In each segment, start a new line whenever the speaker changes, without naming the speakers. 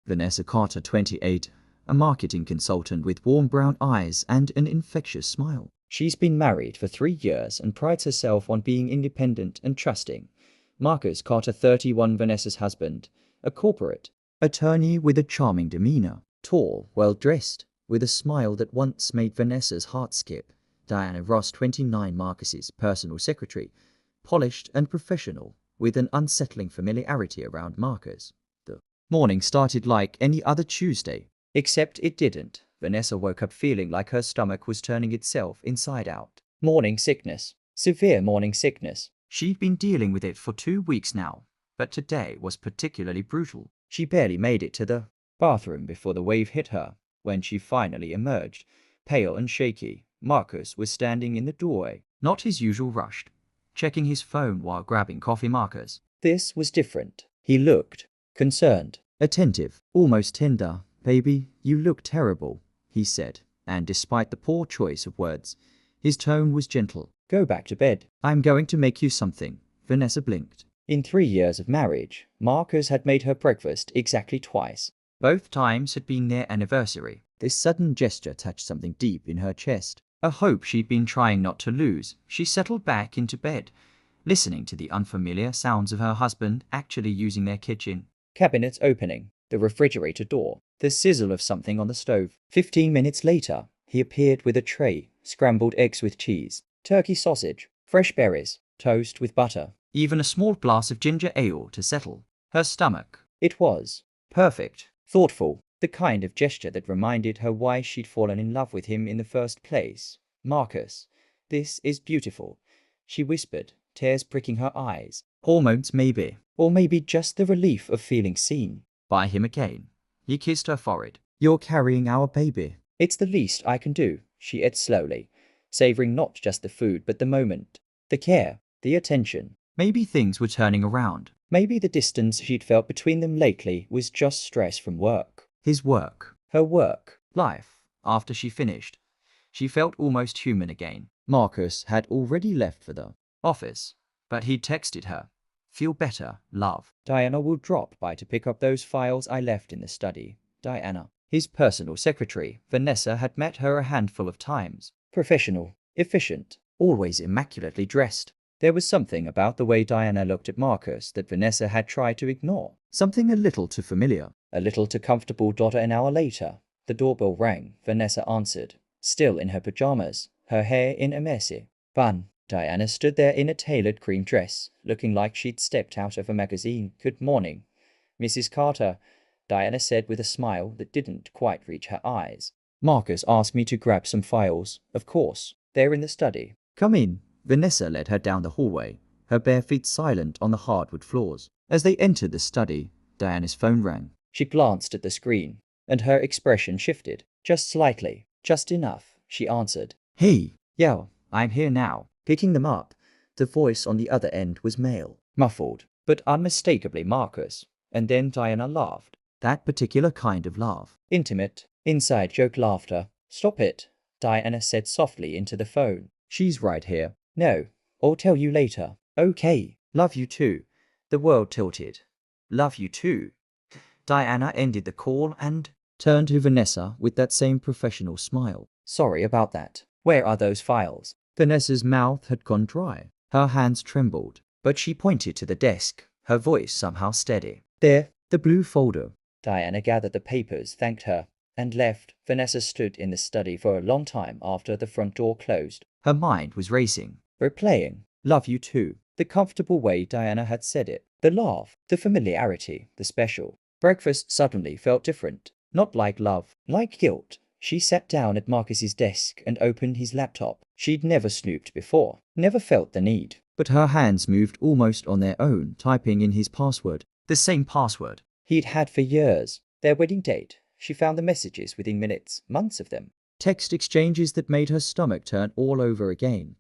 Vanessa Carter, 28, a marketing consultant with warm brown eyes and an infectious smile. She's been married for 3 years and prides herself on being independent and trusting. Marcus Carter, 31, Vanessa's husband, a corporate attorney with a charming demeanor, tall, well-dressed, with a smile that once made Vanessa's heart skip. Diana Ross, 29, Marcus's personal secretary, polished and professional, with an unsettling familiarity around Marcus. The morning started like any other Tuesday, except it didn't. Vanessa woke up feeling like her stomach was turning itself inside out. Morning sickness. Severe morning sickness. She'd been dealing with it for 2 weeks now, but today was particularly brutal. She barely made it to the bathroom before the wave hit her. When she finally emerged, pale and shaky, Marcus was standing in the doorway, not his usual rushed, checking his phone while grabbing coffee. Marcus. This was different. He looked concerned, attentive, almost tender. "Baby, you look terrible," he said, and despite the poor choice of words, his tone was gentle. "Go back to bed. I'm going to make you something." Vanessa blinked. In 3 years of marriage, Marcus had made her breakfast exactly twice. Both times had been their anniversary. This sudden gesture touched something deep in her chest, a hope she'd been trying not to lose. She settled back into bed, listening to the unfamiliar sounds of her husband actually using their kitchen cabinets opening, the refrigerator door, the sizzle of something on the stove. 15 minutes later, he appeared with a tray, scrambled eggs with cheese, turkey sausage, fresh berries, toast with butter, even a small glass of ginger ale to settle her stomach. It was perfect, thoughtful, the kind of gesture that reminded her why she'd fallen in love with him in the first place. "Marcus, this is beautiful," she whispered, tears pricking her eyes. Hormones maybe, or maybe just the relief of feeling seen by him again. He kissed her forehead. "You're carrying our baby." "It's the least I can do," she ate slowly, savoring not just the food but the moment, the care, the attention. Maybe things were turning around. Maybe the distance she'd felt between them lately was just stress from work. His work, her work, life. After she finished, she felt almost human again. Marcus had already left for the office, but he'd texted her. "Feel better, love. Diana will drop by to pick up those files I left in the study." Diana, his personal secretary. Vanessa had met her a handful of times. Professional, efficient, always immaculately dressed. There was something about the way Diana looked at Marcus that Vanessa had tried to ignore. Something a little too familiar, a little too comfortable. An hour later, the doorbell rang. Vanessa answered, still in her pajamas, her hair in a messy bun. Diana stood there in a tailored cream dress, looking like she'd stepped out of a magazine. "Good morning, Mrs. Carter," Diana said with a smile that didn't quite reach her eyes. "Marcus asked me to grab some files. Of course, they're in the study." "Come in." Vanessa led her down the hallway, her bare feet silent on the hardwood floors. As they entered the study, Diana's phone rang. She glanced at the screen, and her expression shifted. Just slightly, just enough, she answered. "Hey." "Yeah, I'm here now." Picking them up, the voice on the other end was male, muffled, but unmistakably Marcus. And then Diana laughed. That particular kind of laugh. Intimate, inside joke laughter. "Stop it," Diana said softly into the phone. "She's right here." "No, I'll tell you later." "Okay, love you too." The world tilted. "Love you too." Diana ended the call and turned to Vanessa with that same professional smile. "Sorry about that. Where are those files?" Vanessa's mouth had gone dry. Her hands trembled, but she pointed to the desk, her voice somehow steady. "There, the blue folder." Diana gathered the papers, thanked her, and left. Vanessa stood in the study for a long time after the front door closed. Her mind was racing, replaying "Love you too," the comfortable way Diana had said it, the laugh, the familiarity, the special. Breakfast suddenly felt different, not like love, like guilt. She sat down at Marcus's desk and opened his laptop. She'd never snooped before, never felt the need. But her hands moved almost on their own, typing in his password. The same password he'd had for years. Their wedding date. She found the messages within minutes, months of them. Text exchanges that made her stomach turn all over again.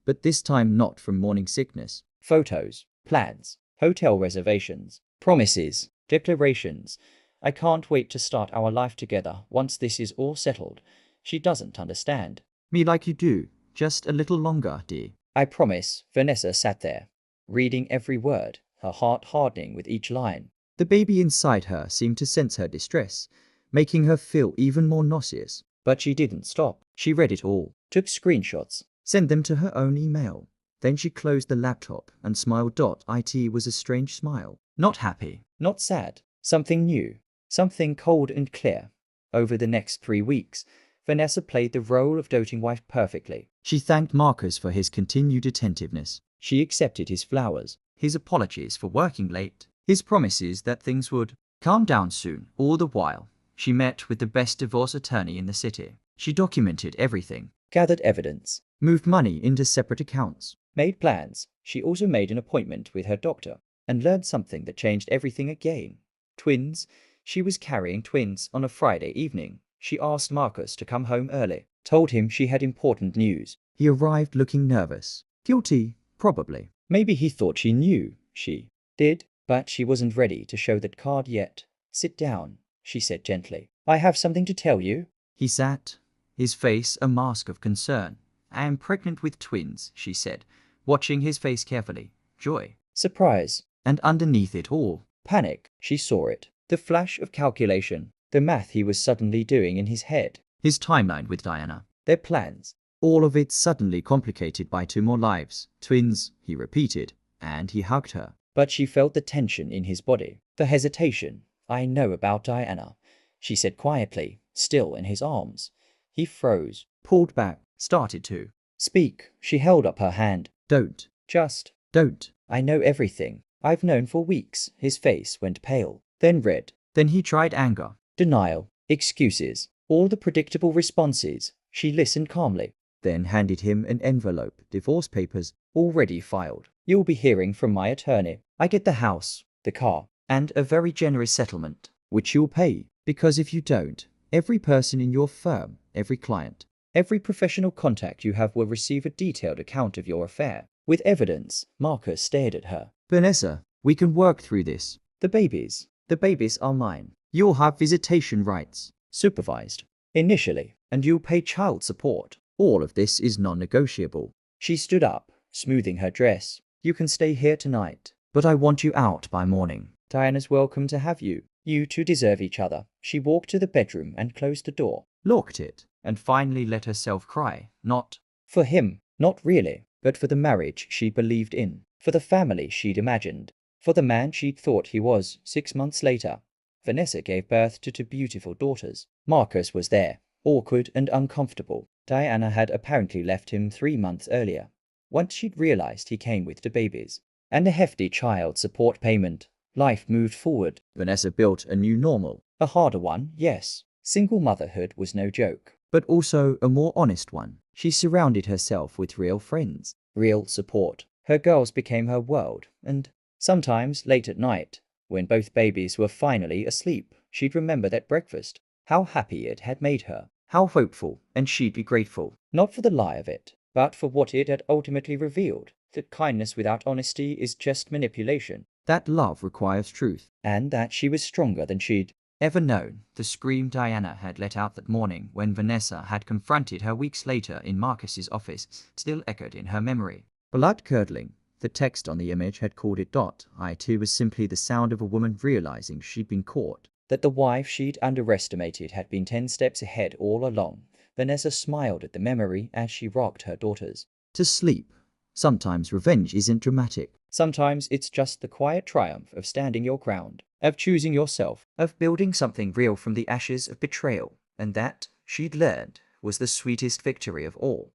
But this time not from morning sickness. Photos, plans, hotel reservations, promises, declarations. "I can't wait to start our life together once this is all settled." She doesn't understand. "Me like you do, just a little longer, dear." "I promise." Vanessa sat there, reading every word, her heart hardening with each line. The baby inside her seemed to sense her distress, making her feel even more nauseous. But she didn't stop. She read it all, took screenshots, sent them to her own email. Then she closed the laptop and smiled. It was a strange smile. Not happy, not sad, something new, something cold and clear. Over the next 3 weeks, Vanessa played the role of doting wife perfectly. She thanked Marcus for his continued attentiveness. She accepted his flowers, his apologies for working late, his promises that things would calm down soon. All the while, she met with the best divorce attorney in the city. She documented everything, gathered evidence, moved money into separate accounts, made plans. She also made an appointment with her doctor and learned something that changed everything again. Twins. She was carrying twins on a Friday evening. She asked Marcus to come home early, told him she had important news. He arrived looking nervous, guilty, probably. Maybe he thought she knew. She did, but she wasn't ready to show that card yet. Sit down, she said gently. I have something to tell you. He sat, his face a mask of concern. I am pregnant with twins, she said, watching his face carefully. Joy, surprise, and underneath it all, panic. She saw it. The flash of calculation, the math he was suddenly doing in his head, his timeline with Diana, their plans, all of it suddenly complicated by 2 more lives. Twins, he repeated, and he hugged her. But she felt the tension in his body, the hesitation. I know about Diana, she said quietly, still in his arms. He froze, pulled back, started to speak. She held up her hand. Don't. Just don't. I know everything. I've known for weeks. His face went pale, then red. Then he tried anger, denial, excuses, all the predictable responses. She listened calmly, then handed him an envelope, divorce papers, already filed. You'll be hearing from my attorney. I get the house, the car, and a very generous settlement, which you'll pay. Because if you don't, every person in your firm, every client, every professional contact you have will receive a detailed account of your affair. With evidence. Marcus stared at her. Vanessa, we can work through this. The babies are mine. You'll have visitation rights, supervised, initially, and you'll pay child support. All of this is non-negotiable. She stood up, smoothing her dress. You can stay here tonight, but I want you out by morning. Diana's welcome to have you. You two deserve each other. She walked to the bedroom and closed the door, locked it, and finally let herself cry. Not for him, not really, but for the marriage she believed in, for the family she'd imagined, for the man she'd thought he was. 6 months later, Vanessa gave birth to 2 beautiful daughters. Marcus was there, awkward and uncomfortable. Diana had apparently left him 3 months earlier. Once she'd realized he came with 2 babies and a hefty child support payment, life moved forward. Vanessa built a new normal, a harder one, yes. Single motherhood was no joke, but also a more honest one. She surrounded herself with real friends, real support. Her girls became her world, and sometimes late at night, when both babies were finally asleep, she'd remember that breakfast, how happy it had made her, how hopeful, and she'd be grateful, not for the lie of it, but for what it had ultimately revealed, that kindness without honesty is just manipulation, that love requires truth, and that she was stronger than she'd ever known. The scream Diana had let out that morning when Vanessa had confronted her weeks later in Marcus's office still echoed in her memory. Blood-curdling. The text on the image had called it. It was simply the sound of a woman realizing she'd been caught, that the wife she'd underestimated had been 10 steps ahead all along. Vanessa smiled at the memory as she rocked her daughters to sleep. Sometimes revenge isn't dramatic. Sometimes it's just the quiet triumph of standing your ground, of choosing yourself, of building something real from the ashes of betrayal. And that, she'd learned, was the sweetest victory of all.